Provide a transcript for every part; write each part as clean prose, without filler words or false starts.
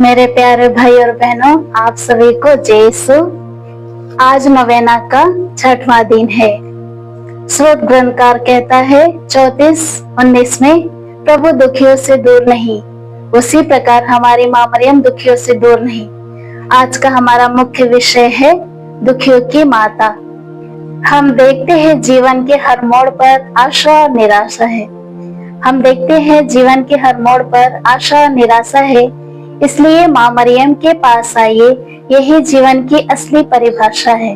मेरे प्यारे भाई और बहनों, आप सभी को जय यीशु। आज नवेना का 6वां दिन है। स्रोत ग्रंथकार कहता है 34:19 में, प्रभु दुखियों से दूर नहीं, उसी प्रकार हमारी माँ मरियम दुखियों से दूर नहीं। आज का हमारा मुख्य विषय है दुखियों की माता। हम देखते हैं जीवन के हर मोड़ पर आशा और निराशा है। हम देखते हैं जीवन के हर मोड़ पर आशा और निराशा है, इसलिए माँ मरियम के पास आइए। यही जीवन की असली परिभाषा है।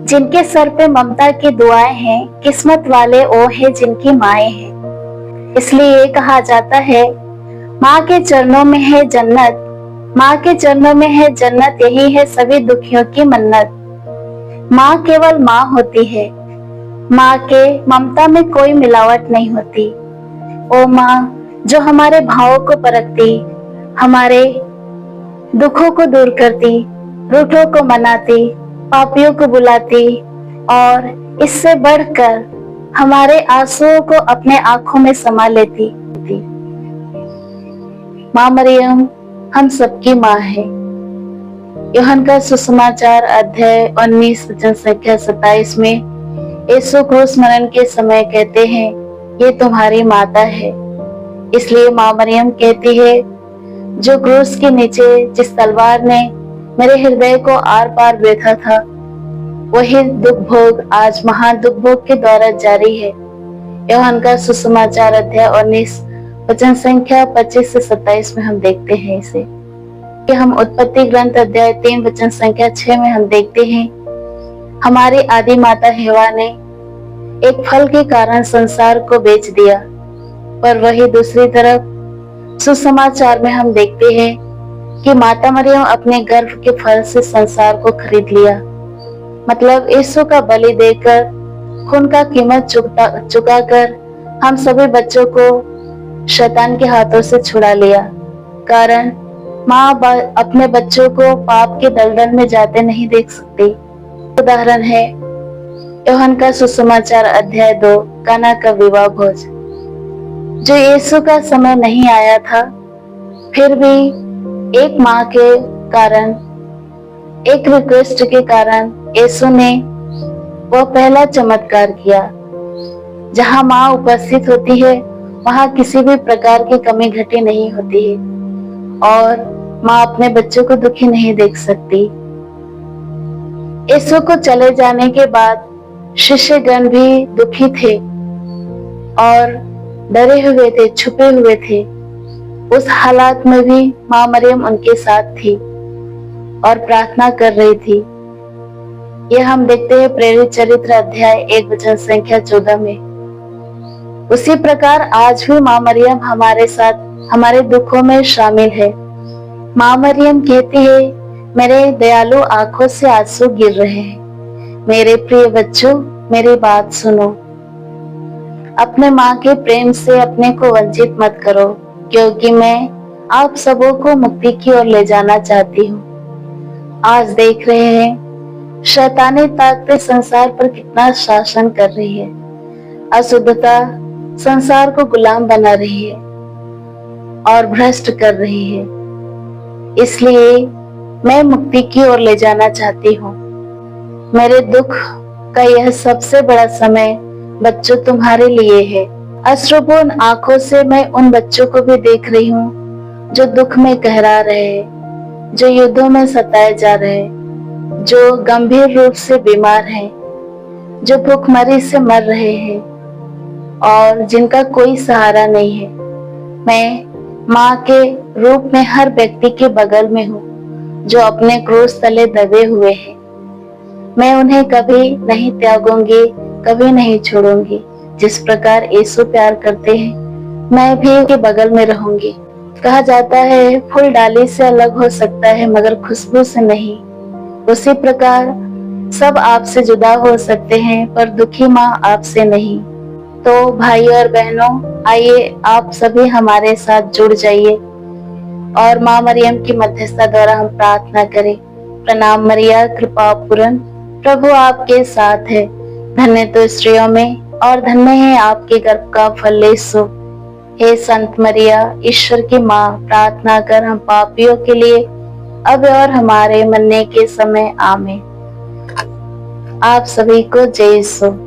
जिनके सर पे ममता की दुआएं हैं, किस्मत वाले वो हैं जिनकी माएं हैं। इसलिए कहा जाता है, माँ के चरणों में है जन्नत, माँ के चरणों में है जन्नत, यही है सभी दुखियों की मन्नत। माँ केवल माँ होती है, माँ के ममता में कोई मिलावट नहीं होती। ओ माँ जो हमारे भावों को परखती, हमारे दुखों को दूर करती, रूठों को मनाती, पापियों को बुलाती और इससे बढ़कर हमारे आंसुओं को अपने आंखों में समा लेती। माँ मरियम हम सबकी माँ है। यूहन्ना का सुसमाचार अध्याय 19 वचन संख्या 27 में यीशु क्रूस मरण के समय कहते हैं, ये तुम्हारी माता है। इसलिए माँ मरियम कहती है, जो क्रूस के नीचे जिस तलवार ने मेरे हृदय को आर पार बेधा था, वही दुख भोग आज महान दुख भोग के द्वारा जारी है। यूहन्ना का सुसमाचार अध्याय 19 वचन संख्या 25 से 27 में हम देखते हैं इसे कि हम उत्पत्ति ग्रंथ अध्याय 3 वचन संख्या 6 में हम देखते हैं, हमारी आदि माता हेवा ने एक फल के कारण संसार को बेच दिया। पर वही दूसरी तरफ सुसमाचार में हम देखते हैं कि माता मरियम अपने गर्भ के फल से संसार को खरीद लिया। मतलब यीशु का बलि देकर, खून का कीमत चुकाकर हम सभी बच्चों को शैतान के हाथों से छुड़ा लिया। कारण माँ अपने बच्चों को पाप के दलदल में जाते नहीं देख सकती। उदाहरण है यूहन्ना का सुसमाचार अध्याय 2 काना का विवाह भोज, जो यीशु का समय नहीं आया था, फिर भी एक माँ के कारण, एक रिक्वेस्ट के कारण यीशु ने वह पहला चमत्कार किया। जहाँ माँ उपस्थित होती है, वहाँ किसी भी प्रकार की कमी घटी नहीं होती है और माँ अपने बच्चों को दुखी नहीं देख सकती। यीशु को चले जाने के बाद शिष्यगण भी दुखी थे और डरे हुए थे, छुपे हुए थे। उस हालात में भी माँ मरियम उनके साथ थी और प्रार्थना कर रही थी। यह हम देखते हैं प्रेरित चरित्र अध्याय 1 वचन संख्या 14 में। उसी प्रकार आज भी माँ मरियम हमारे साथ हमारे दुखों में शामिल है। माँ मरियम कहती है, मेरे दयालु आंखों से आंसू गिर रहे हैं, मेरे प्रिय बच्चों मेरी बात सुनो। अपने माँ के प्रेम से अपने को वंचित मत करो, क्योंकि मैं आप सबों को मुक्ति की ओर ले जाना चाहती हूँ। आज देख रहे हैं शैतानी ताकतें संसार पर कितना शासन कर रही है। अशुद्धता संसार को गुलाम बना रही है और भ्रष्ट कर रही है। इसलिए मैं मुक्ति की ओर ले जाना चाहती हूँ। मेरे दुख का यह सबसे बड़ा समय बच्चों तुम्हारे लिए है। अश्रुपूर्ण आंखों से मैं उन बच्चों को भी देख रही हूँ जो दुख में कहरा रहे हैं, जो युद्धों में सताए जा रहे हैं, जो गंभीर रूप से बीमार हैं, जो भूखमरी से मर रहे हैं और जिनका कोई सहारा नहीं है। मैं माँ के रूप में हर व्यक्ति के बगल में हूँ जो अपने क्रूस तले दबे हुए हैं। मैं उन्हें कभी नहीं त्यागूंगी, कभी नहीं छोड़ूंगी। जिस प्रकार यीशु प्यार करते हैं, मैं भी उनके बगल में रहूंगी। कहा जाता है, फूल डाली से अलग हो सकता है मगर खुशबू से नहीं। उसी प्रकार सब आपसे जुदा हो सकते हैं पर दुखी माँ आपसे नहीं। तो भाई और बहनों, आइए आप सभी हमारे साथ जुड़ जाइए और माँ मरियम की मध्यस्थता द्वारा हम प्रार्थना करें। प्रणाम मरिया, कृपा पूर्ण, प्रभु आपके साथ है। धन्य तो स्त्रियों में और धन्य है आपके गर्भ का फल यीशु। हे संत मरिया, ईश्वर की माँ, प्रार्थना कर हम पापियों के लिए अब और हमारे मरने के समय आमीन। आप सभी को जय यीशु।